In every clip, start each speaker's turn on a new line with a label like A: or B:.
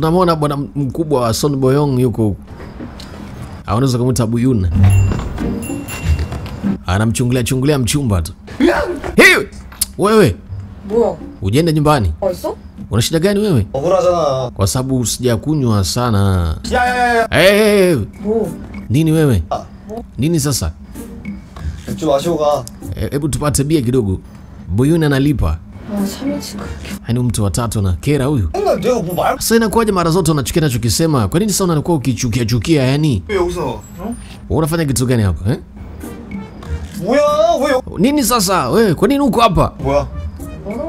A: tunamwona bwana mkubwa wa Son Boyong yuko. Anaweza kumuita Buyun. Anamchungulia mchumba tu. Hey! Wewe.
B: 뭐야?
A: Ujenda nyumbani?
B: 어딨어?
A: Una shida gani wewe?
C: 억울하잖아.
A: Kwa sababu sijakunywa sana.
C: 야야야야.
A: Hey!
B: 뭐?
A: Nini wewe? Nini sasa?
C: 좀 마시고 가.
A: Hebu tupate bia kidogo. Buyun analipa.
B: 아, 3일치 그렇게.
A: Hani mtu wa tatu na kera huyu.
C: 내가 뭐 말?
A: Sasa inakuwaje mara zote unachukia nachokisema? Kwa nini sasa unakuwa ukichukia yani?
C: 왜 여기서?
A: Unafanya kitu gani hapa, eh?
C: 뭐야? 왜?
A: Nini sasa? Wewe, kwa nini uko hapa?
C: 뭐야?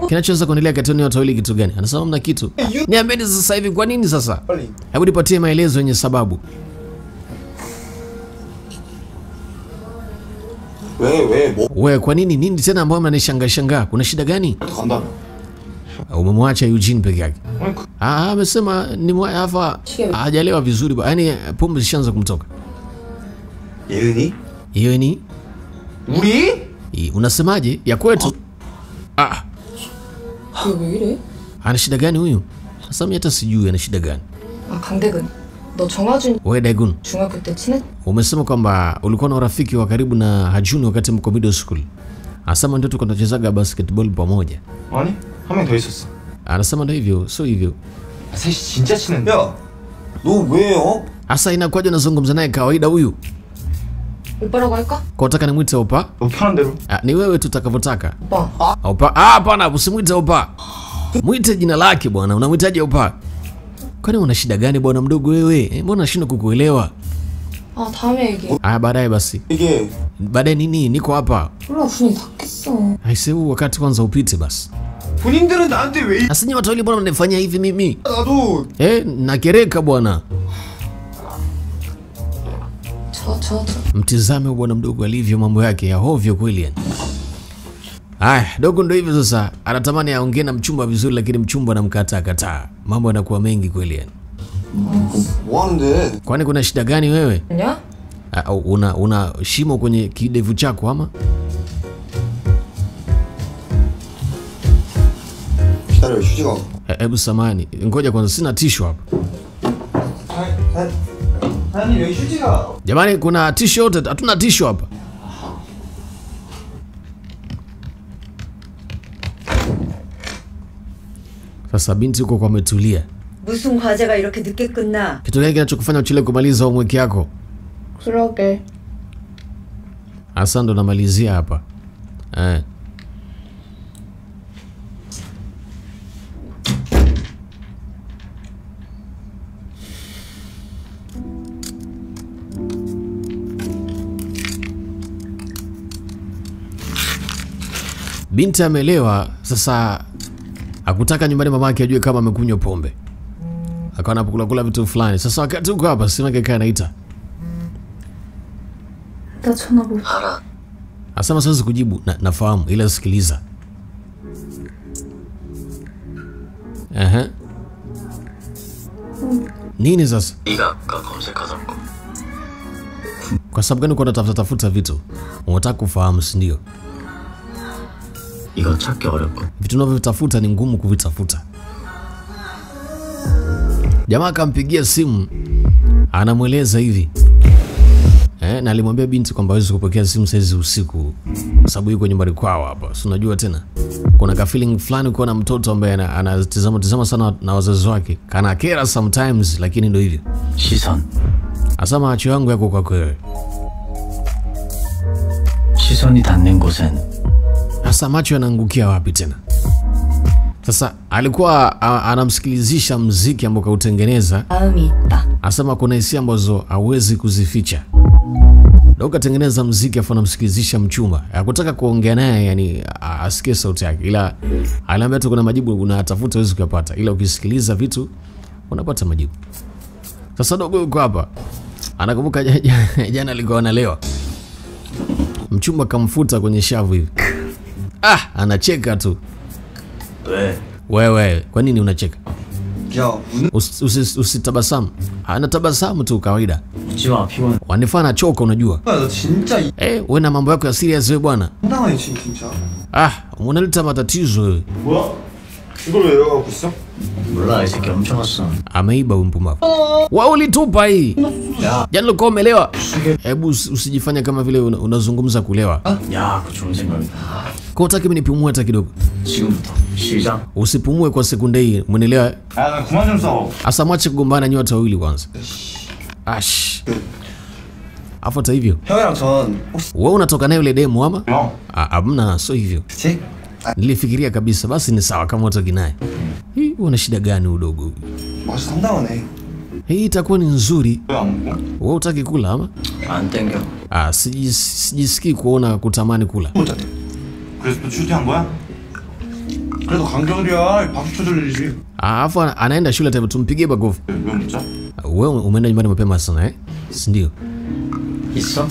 A: Kinachoweza kuendelea kati ya watu wawili kitu gani? Anasema mna kitu. Niambieni sasa hivi kwa nini sasa?
C: 빨리.
A: Hebu nipatie maelezo yenye sababu.
C: 왜 뭐?
A: Wewe kwa nini? Nini tena ambayo mnanishangaa? Kuna shida gani?
C: 간다.
A: Umemwacha Eugene peke yake. Amesema ni hapa hajalewa vizuri, yaani pombe zishaanza kumtoka.
C: 예은이?
A: Hiyo ni?
C: 우리?
A: Unasemaje? Ya kwetu?
B: 왜 이래?
A: Ana shida gani huyu? Sasa mimi hata sijui ana shida gani.
B: 아, 강대근. 너 정하준
A: Wewe Daegun,
B: 중학교 때 친했?
A: umesema kwamba ulikuwa na urafiki wa karibu na Hajun wakati mko middle school. Anasema ndio tulikuwa tunachezaga basketball pamoja.
C: 아니, 한 명 더 있었어.
A: Anasema ndio hivyo, sio hivyo.
C: 셋이 진짜 친했는데. 야, 너 왜요?
A: Sasa inakuwaje unazungumza naye kawaida huyu?
B: 오빠라고 할까?
A: Kwa utaka nimwite opa?
C: 너 편한 대로.
A: Ni wewe tu utakavyotaka.
B: 오빠.
A: Opa. Hapana, usimwite opa. Mwite jina lake bwana. Unamhitaji opa? Kwani una shida gani bwana mdogo wewe? Mbona nashindwa kukuelewa?
B: 아, 다음에 얘기해.
A: Baadaye basi.
C: 이게
A: Baadaye nini? Niko hapa.
B: 몰라, 분이 닿겠어.
A: Aisee, wakati kwanza upite basi.
C: 본인들은 나한테 왜?
A: Sasa nyinyi watu wawili bwana mnanifanyia hivi mimi?
C: 나도.
A: Nakereka bwana.
B: 저.
A: Mtizame bwana mdogo alivyo, mambo yake ya hovyo kweli yani. Haya, dogo ndio hivyo sasa. Anatamani aongee na mchumba vizuri lakini mchumba anamkataa. Mambo yanakuwa mengi kweli yani.
C: 뭐 하는데?
A: Kwani kuna shida gani wewe?
B: 아니야?
A: Una shimo kwenye kidevu chako ama?
C: 기다려, 휴지가.
A: Hebu samani. Ngoja kwanza sina tishu hapa.
C: 아니, 왜 휴지가?
A: Jamani kuna tishu yote? Hatuna tishu hapa. Sasa binti huko kwa ametulia.
D: 무슨 과제가 이렇게 늦게 끝나?
A: Kitu gani kinachokufanya uchelewe kumaliza homework yako?
B: 그러게.
A: Asa ndo namalizia hapa. Binti amelewa sasa, hakutaka nyumbani mamake ajue kama amekunywa pombe. Akawa anakula vitu fulani. Sasa wakati uko hapa sema kaka anaita.
B: 나 전화 못 받아.
A: Asema siwezi kujibu, nafahamu ila sikiliza. Nini sasa? Kwa sababu gani uko tafuta vitu? Unataka kufahamu, si ndio? Vitu unavyotafuta ni ngumu kuvitafuta. Jamaa akampigia simu, anamweleza hivi. Na alimwambia binti kwamba hawezi kupokea simu saizi usiku kwa sababu yuko nyumbani kwao hapa. Si unajua tena. Kuna ka feeling fulani uko na mtoto ambaye anatizama sana na wazazi wake. Kana kera sometimes lakini ndio hivyo.
E: 시선.
A: Asa macho yangu yako kwako wewe.
E: 시선이 닿는 곳엔.
A: Asa macho yanaangukia wapi tena? Sasa alikuwa anamsikilizisha muziki ambao kautengeneza.
D: 마음이 있다.
A: Asema kuna hisia ambazo hawezi kuzificha. Ndio katengeneza muziki afu anamsikilizisha mchumba. Hakutaka kuongea naye yani asikie sauti yake. Ila aliambia tu kuna majibu unatafuta huwezi kupata. Ila ukisikiliza vitu unapata majibu. Sasa dogo yuko hapa. Anakumbuka jana alikuwa analewa. Mchumba kamfuta kwenye shavu hivi. Anacheka tu. Wewe, kwa nini unacheka? Usitabasamu. Anatabasamu tu kawaida.
E: 지와 피곤.
A: Wanifanya choka unajua.
C: 너 진짜
A: Wewe na mambo yako ya serious wewe bwana.
C: 당황해 진짜.
A: Unaleta matatizo wewe.
C: 뭐야? 이걸 왜 열어갖고 있어?
E: 몰라 이 새끼 훔쳐갔어.
A: Ameiba mpumbavu. Wewe ulitupa hii. Jana ulikuwa umelewa. Hebu usijifanye kama vile unazungumza kulewa.
E: 야, 그 좋은 생각이다.
A: Kwa utaki mimi nipumue hata kidogo.
E: 지금부터 시작.
A: Usipumue kwa sekunde hii. Mwenelewa?
C: 나 그만 좀 싸워.
A: Asa mwache kugombana nyote wawili kwanza. Ash. Afuata hivyo.
C: 형이랑 전 혹시
A: Wewe unatoka naye yule demu ama?
C: 형?
A: Hamna, sio hivyo.
C: 그치?
A: Nilifikiria kabisa basi ni sawa kama utaki naye. Hii una shida gani udogo?
C: 맛이 상당하네.
A: Hii itakuwa ni nzuri.
C: 왜 안 먹어?
A: Wewe utaki kula ama?
E: 안 땡겨.
A: Sijisikii kuona kutamani kula.
C: 못하대. 그래서 또 출퇴한 거야? 그래도 강경이야. 박수 쳐줄리지.
A: Alafu anaenda shule tena tumpigie bagofu.
C: 왜 묻자?
A: Wewe umeenda nyumbani mapema sana si ndio?
E: 있어?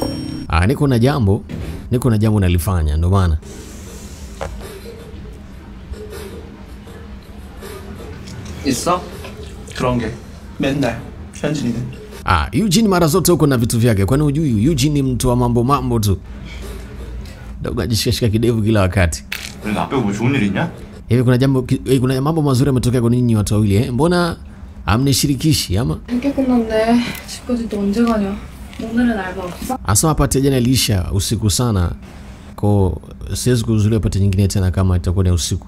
A: Niko na jambo nalifanya ndio maana.
C: 있어? 그런 게 맨날 현진이는.
A: Eugene mara zote huko na vitu vyake. Kwani hujui Eugene ni mtu wa mambo tu. Dogo ajishika kidevu kila wakati.
C: 그래 나 빼고 뭐 좋은 일 있냐?
A: Hivi kuna mambo mazuri yametokea kwa ninyi watu wawili Mbona amnishirikishi ama?
B: 늦게 끝났네. 집까지 또 언제 가냐? 오늘은 알바 없어?
A: Asema pati jana ilisha usiku sana. Kwa siwezi kuzulia pati nyingine tena kama itakuwa ni usiku.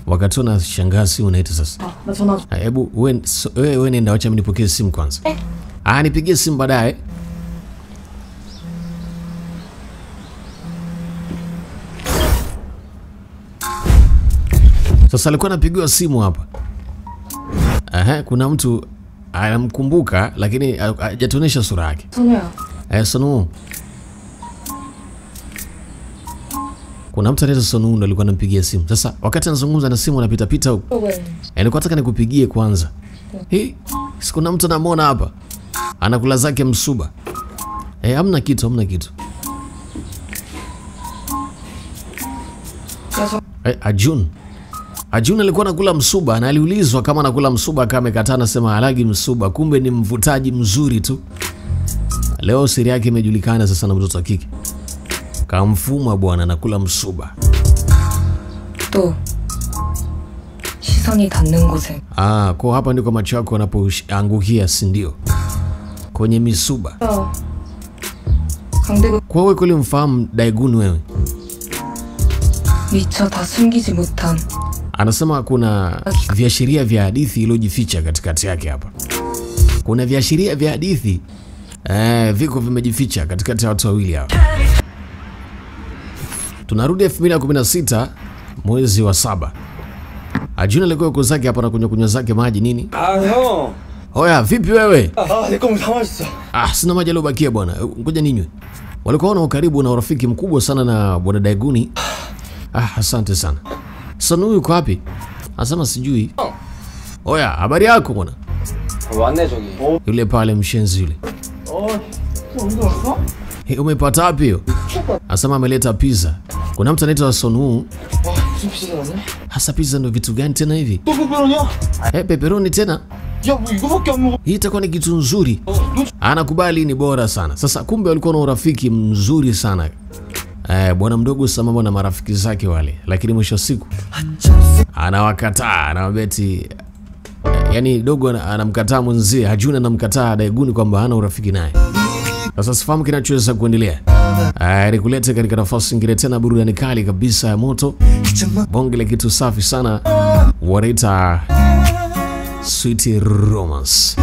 A: Wakati una shangazi unaita sasa.
B: 나 전화 줘.
A: Hebu wewe nenda acha mimi nipokee simu kwanza. Nipigie simu baadaye. Sasa alikuwa anapigiwa simu hapa. Kuna mtu anamkumbuka lakini hajatuonesha sura yake.
B: 선우야.
A: Sonu. Kuna mtu anaitwa Sonu ndo alikuwa anampigia simu. Sasa wakati anazungumza na simu anapita pita huko. Alikuwa nataka nikupigie kwanza. Sikuna mtu anamuona hapa. Anakula zake msuba. Hamna kitu. Ajun alikuwa anakula msuba na aliulizwa kama anakula msuba kama amekataa anasema halagi msuba, kumbe ni mvutaji mzuri tu. Leo siri yake imejulikana sasa na mtoto wa kike. Kamfuma bwana anakula msuba.
B: 또 시선이 닿는 곳에.
A: Kwa hapa ndiko macho yako yanapoangukia si ndio? Kwenye misuba.
B: 강대국
A: Kwa wewe kweli mfahamu Daegun wewe?
B: 미처 다 숨기지 못한.
A: Anasema kuna viashiria vya hadithi iliyojificha katikati yake hapa. Kuna viashiria vya hadithi viko vimejificha katikati ya watu wawili hapa. Tunarudi 2016 mwezi wa 7. Ajuna alikuwa yuko zake hapa na kunywa zake maji nini?
C: 형.
A: Oya, vipi wewe?
C: 내 거 다 맛있어.
A: Sina maji yaliyobakia bwana. Ngoja ninywe. Walikuwa na ukaribu na urafiki mkubwa sana na bwana Daeguni. Asante sana. Sonu yuko wapi? Anasema sijui. Oya, habari yako bwana?
C: 왔네 저기.
A: Yule pale mshenzi yule.
C: 언제 왔어?
A: Umepata wapi hiyo? Anasema ameleta pizza. Kuna mtu anaitwa Sonu.
C: 무슨 피자 나냐?
A: Hasa pizza ndo vitu gani tena hivi?
C: 또 페페로니야?
A: Pepperoni tena?
C: 야, 뭐 이거밖에 안 먹어.
A: Hii itakuwa ni kitu nzuri. Anakubali ni bora sana. Sasa kumbe walikuwa na urafiki mzuri sana. Bwana mdogo sambamba na marafiki zake wale. Lakini mwisho wa siku anawakataa, anamwambia eti yani dogo anamkataa mwenzie, Hajuna anamkataa Daeguni kwamba hana urafiki naye. Sasa sifahamu kinachoweza kuendelea. Nikulete katika nafasi nyingine tena burudani kali kabisa ya moto. Bonge la kitu safi sana. Wanaita Sweet Romance.